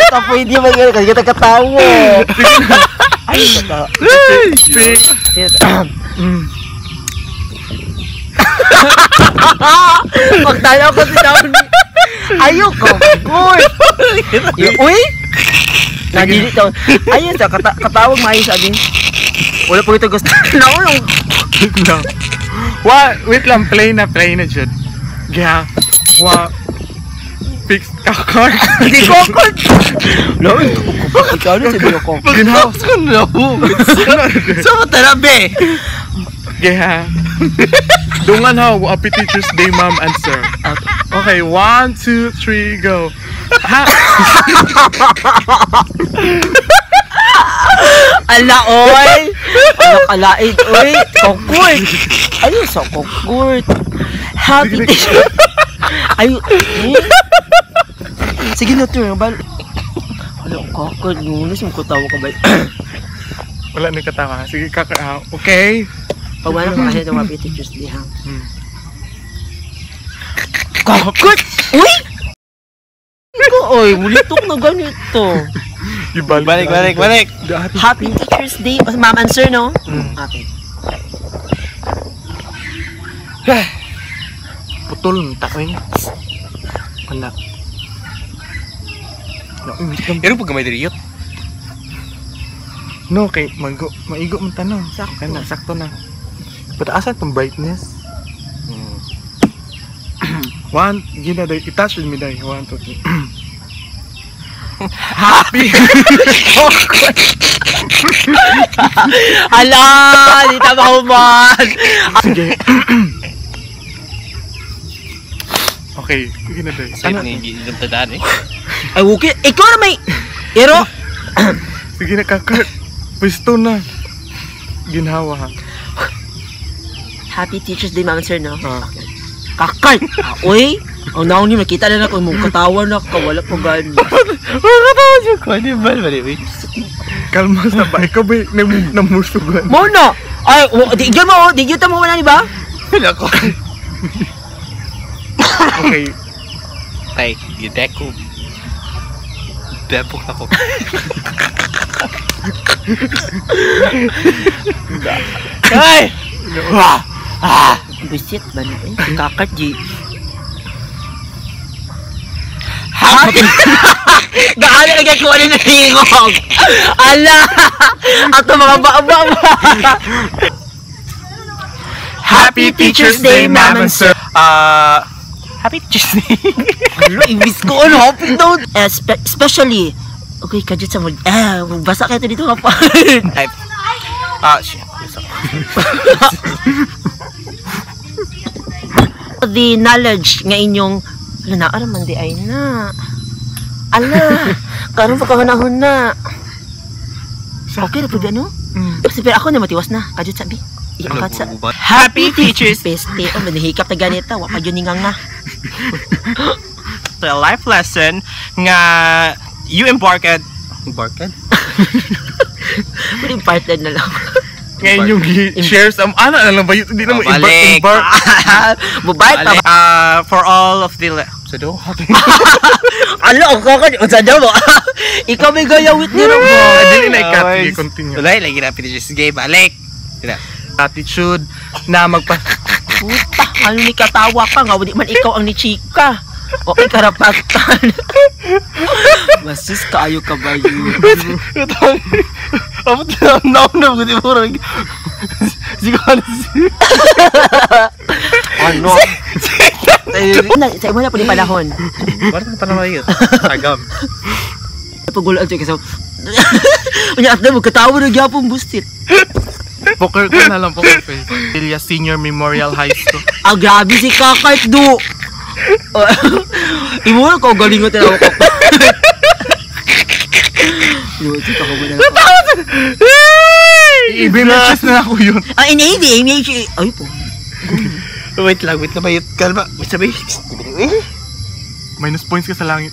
Basta pwede mag-ano kasi kita katawa. Ay, katawa. Pagtala ko si Down. Ayoko. Good. Uy. Nagili to. Ayun sa katawag maayos agin. Wala po ito gusto. Naulong. Wait lang, play na jud. Yeah. Fix kakar. Hindi ko ako. No, ikaw na sabi ko. Ginawa ko na po. Sama talabi. Yeah. Dungan ha, happy Teacher's Day, Ma'am and Sir. Okay, 1, 2, 3, go. Ala, oy! Ano kalain, oy? Kokurt! Ayun sa kokurt. Happy Teacher. Ayun, sige na ito, bal. Ano, kokurt, nunas mo ko tawa ka ba? Wala nang katawa. Sige, kakar. Okay. Pagmano ko kasi ito Happy Teacher's Day, ha? Kokurt! Uy! Oy, mulitok na ganito. Balik. Happy Teacher's Day, Ma'am and Sir, no? Okay. Putol ng takwing. Anak. Pero pag gamay diriyot. No, kay maigo man tanong. Sakto na. Pataasan tong brightness. One, gina day, i-touch with me day. 1, 2, 3. Happy! Hala! Di tama ko man! Sige. Okay, gina day. Sa'yo hindi yung tadaan eh. Ay, okay. Ikaw na may... Ero! Sige na kakart. Pwesto na. Ginhawa ha. Happy Teacher's Day, Ma'am and Sir, no? Kakart! Uy! Ang naon niyo, nakita na ako, mong katawa na ka, wala po gano'n. Katawa siya ko, di ba? Kalma sa ba? Ikaw ba namusugan? Muna! Ay, digyan mo, digyan mo wala ni ba? Wala ko. Okay. Tay, gideko. Depok ako. Ay! Bisit ba na eh? Kakart, G. Happy! Gaano lagay ko ano na hingog? Ala! Ato mga ba-ba-ba! Happy Teacher's Day, Ma'am and Sir! Happy Teacher's Day! Ano, ibis ko ano, happy daw! Especially, okay, kadyo sa magbasa kayo dito nga pa. Shit. The knowledge nga inyong ala na araman di ay na. Ala, karon pa kahunahon na. Okay na po ano? Kasi pero ako na matiwas na. Kadyo sabi. Iangkat sa Happy Teacher's Day! Peste. Oh, manihikap na ganito. Wa pa yun ningang na. So, a life lesson nga you embarked? Pwede imparted na lang. Ngayon yung share some ana na lang ba yun? Hindi na mo Balik. embark. Mabait na. For all of the Ala, ako sa daw mo. Ikaw may gayawit ni Robo. Dili na ikat. Sige, continue. Tulay, lagi na Teacher's Day. Balik. Attitude na Puta, ano ni katawa ka nga, hindi man ikaw ang ni chika. O ay karapatan. Masis kaayo ka ba yun? Apa tu naon gitu orang. Ano? Sa imo na po ni panahon. Bakit panahon yun? Sagam. Pagulaan siya kasi. Unya at mo katawa na gyapon bustit. Poker ko na lang, poker face. Ilya Senior Memorial High School. Ah, grabe si Kakart do. Imo na ko galingot na ako. Yo, tika ko muna. I-message na ako yun. Ah, hindi. Ay po. Wait lang, wait na bayot. Kalma, wait na bayot. Minus points ka sa langit.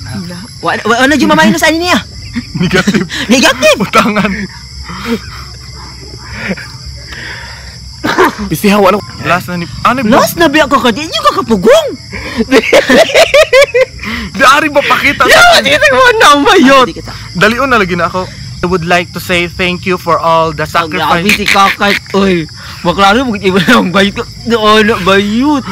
Wala dyan maminus ano niya? Negative. Negative? Utangan. Bisihaw, ano? Last na ni... Last na biya ka ka, di nyo kakapugong. Yari ba pakita Yo, sa akin? dito mo na ang mayot. Hindi kita. Dalion na lagi na ako. I would like to say thank you for all the Grabe sacrifice. si Kakay. Uy, maklaro, mag-iba na ang bayot ko. Doon, bayot.